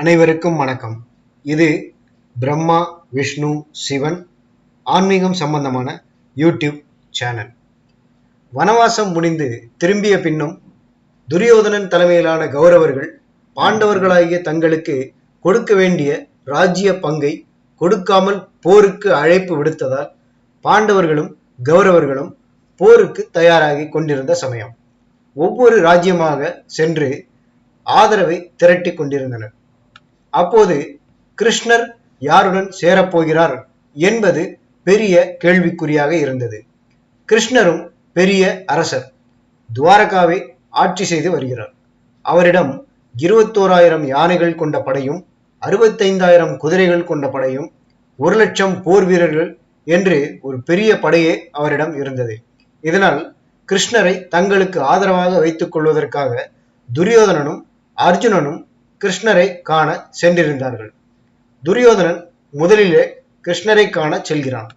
அனைவருக்கும் வணக்கம். இது பிரம்மா விஷ்ணு சிவன் ஆன்மீகம் சம்பந்தமான யூடியூப் சேனல். வனவாசம் முடிந்து திரும்பிய பின்னும் துரியோதனன் தலைமையிலான கௌரவர்கள் பாண்டவர்களாகிய தங்களுக்கு கொடுக்க வேண்டிய ராஜ்ய பங்கை கொடுக்காமல் போருக்கு அழைப்பு விடுத்ததால் பாண்டவர்களும் கௌரவர்களும் போருக்கு தயாராகி கொண்டிருந்த சமயம் ஒவ்வொரு ராஜ்யமாக சென்று ஆதரவை திரட்டி கொண்டிருந்தனர். அப்போது கிருஷ்ணர் யாருடன் சேரப்போகிறார் என்பது பெரிய கேள்விக்குறியாக இருந்தது. கிருஷ்ணரும் பெரிய அரசர், துவாரகாவை ஆட்சி செய்து வருகிறார். அவரிடம் 21,000 யானைகள் கொண்ட படையும் 65,000 குதிரைகள் கொண்ட படையும் 1,00,000 போர் வீரர்கள் என்று ஒரு பெரிய படையே அவரிடம் இருந்தது. இதனால் கிருஷ்ணரை தங்களுக்கு ஆதரவாக வைத்துக் கொள்வதற்காக துரியோதனனும் அர்ஜுனனும் கிருஷ்ணரை காண சென்றிருந்தார்கள். துரியோதனன் முதலிலே கிருஷ்ணரை காண செல்கிறான்.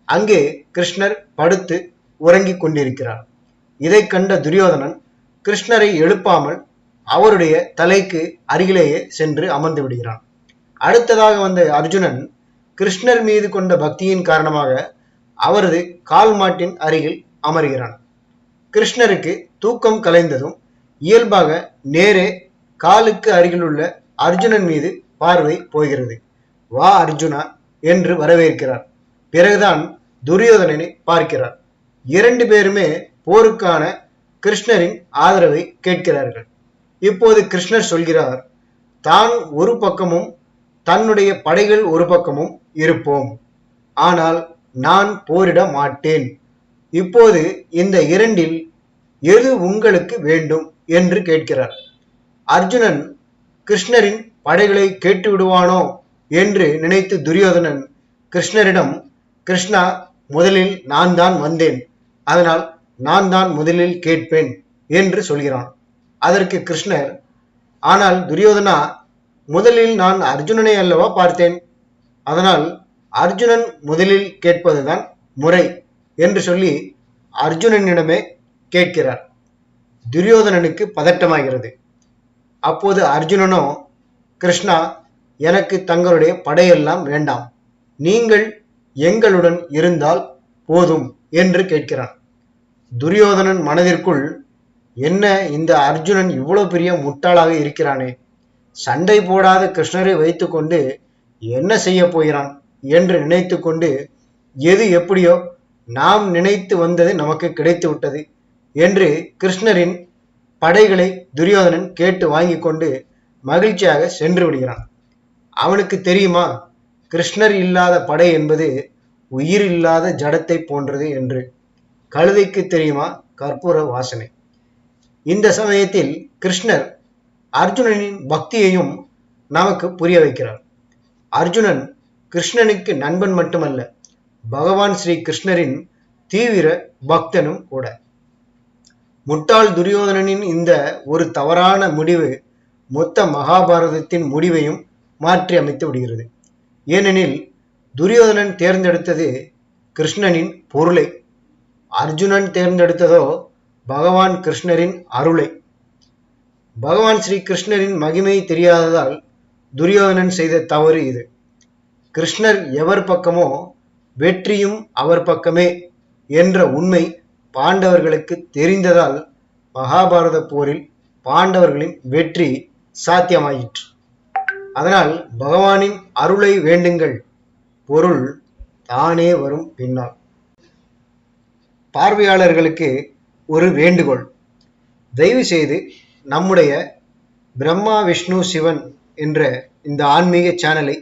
அங்கே கிருஷ்ணர் படுத்து உறங்கிக் கொண்டிருக்கிறார். இதை கண்ட துரியோதனன் கிருஷ்ணரை எழுப்பாமல் அவருடைய தலைக்கு அருகிலேயே சென்று அமர்ந்து விடுகிறான். அடுத்ததாக வந்த அர்ஜுனன் கிருஷ்ணர் மீது கொண்ட பக்தியின் காரணமாக அவரது கால் மாட்டின் அருகில் அமர்கிறான். கிருஷ்ணருக்கு தூக்கம் கலைந்ததும் இயல்பாக நேரே காலுக்கு அருகில் உள்ள அர்ஜுனன் மீது பார்வை போகிறது. வா அர்ஜுனா என்று வரவேற்கிறார். பிறகுதான் துரியோதனனை பார்க்கிறார். 2 பேருமே போருக்கான கிருஷ்ணரின் ஆதரவை கேட்கிறார்கள். இப்போது கிருஷ்ணர் சொல்கிறார், தான் ஒரு பக்கமும் தன்னுடைய படைகள் ஒரு பக்கமும் இருப்போம், ஆனால் நான் போரிட மாட்டேன். இப்போது இந்த 2இல் எது உங்களுக்கு வேண்டும் என்று கேட்கிறார். அர்ஜுனன் கிருஷ்ணரின் படைகளை கேட்டு விடுவானோ என்று நினைத்து துரியோதனன் கிருஷ்ணரிடம், கிருஷ்ணா, முதலில் நான் தான் வந்தேன், அதனால் நான் தான் முதலில் கேட்பேன் என்று சொல்கிறான். அதற்கு கிருஷ்ணர், ஆனால் துரியோதனா, முதலில் நான் அர்ஜுனனை அல்லவா பார்த்தேன், அதனால் அர்ஜுனன் முதலில் கேட்பதுதான் முறை என்று சொல்லி அர்ஜுனனிடமே கேட்கிறார். துரியோதனனுக்கு பதட்டமாகிறது. அப்போது அர்ஜுனனோ, கிருஷ்ணா, எனக்கு தங்களுடைய படையெல்லாம் வேண்டாம், நீங்கள் எங்களுடன் இருந்தால் போதும் என்று கேட்கிறான். துரியோதனன் மனதிற்குள், என்ன இந்த அர்ஜுனன் இவ்வளவு பெரிய முட்டாளாக இருக்கிறானே, சண்டை போடாத கிருஷ்ணரை வைத்துக்கொண்டு என்ன செய்ய போகிறான் என்று நினைத்து கொண்டு, எது எப்படியோ நாம் நினைத்து வந்தது நமக்கு கிடைத்து விட்டது என்று கிருஷ்ணரின் படைகளை துரியோதனன் கேட்டு வாங்கி கொண்டு மகிழ்ச்சியாக சென்று விடுகிறான். அவனுக்கு தெரியுமா, கிருஷ்ணர் இல்லாத படை என்பது உயிர் இல்லாத ஜடத்தை போன்றது என்று. கழுதைக்கு தெரியுமா கற்பூர வாசனை. இந்த சமயத்தில் கிருஷ்ணர் அர்ஜுனனின் பக்தியையும் நமக்கு புரிய வைக்கிறார். அர்ஜுனன் கிருஷ்ணனுக்கு நண்பன் மட்டுமல்ல, பகவான் ஸ்ரீ கிருஷ்ணரின் தீவிர பக்தனும் கூட. முட்டாள் துரியோதனனின் இந்த ஒரு தவறான முடிவு மொத்த மகாபாரதத்தின் முடிவையும் மாற்றி அமைத்து விடுகிறது. ஏனெனில் துரியோதனன் தேர்ந்தெடுத்தது கிருஷ்ணனின் பொருளை, அர்ஜுனன் தேர்ந்தெடுத்ததோ பகவான் கிருஷ்ணரின் அருளை. பகவான் ஸ்ரீ கிருஷ்ணரின் மகிமை தெரியாததால் துரியோதனன் செய்த தவறு இது. கிருஷ்ணர் எவர் பக்கமோ வெற்றியும் அவர் பக்கமே என்ற உண்மை பாண்டவர்களுக்கு தெரிந்ததால் மகாபாரத போரில் பாண்டவர்களின் வெற்றி சாத்தியமாயிற்று. அதனால் பகவானின் அருளை வேண்டுங்கள், பொருள் தானே வரும் பின்னால். பார்வையாளர்களுக்கு ஒரு வேண்டுகோள், தயவு செய்து நம்முடைய பிரம்மா விஷ்ணு சிவன் என்ற இந்த ஆன்மீக சேனலை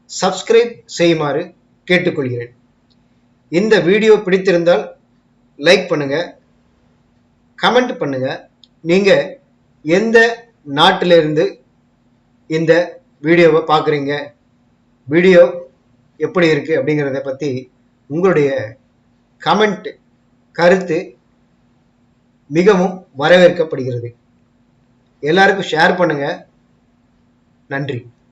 சப்ஸ்கிரைப் செய்யுமாறு கேட்டுக்கொள்கிறேன். இந்த வீடியோ பிடித்திருந்தால் லைக் பண்ணுங்க, கமெண்ட் பண்ணுங்க. நீங்க எந்த நாட்டிலிருந்து இந்த வீடியோவை பார்க்குறீங்க, வீடியோ எப்படி இருக்கு அப்படிங்கிறத பற்றி உங்களுடைய கமெண்ட் கருத்து மிகவும் வரவேற்கப்படுகிறது. எல்லாருக்கும் ஷேர் பண்ணுங்க. நன்றி.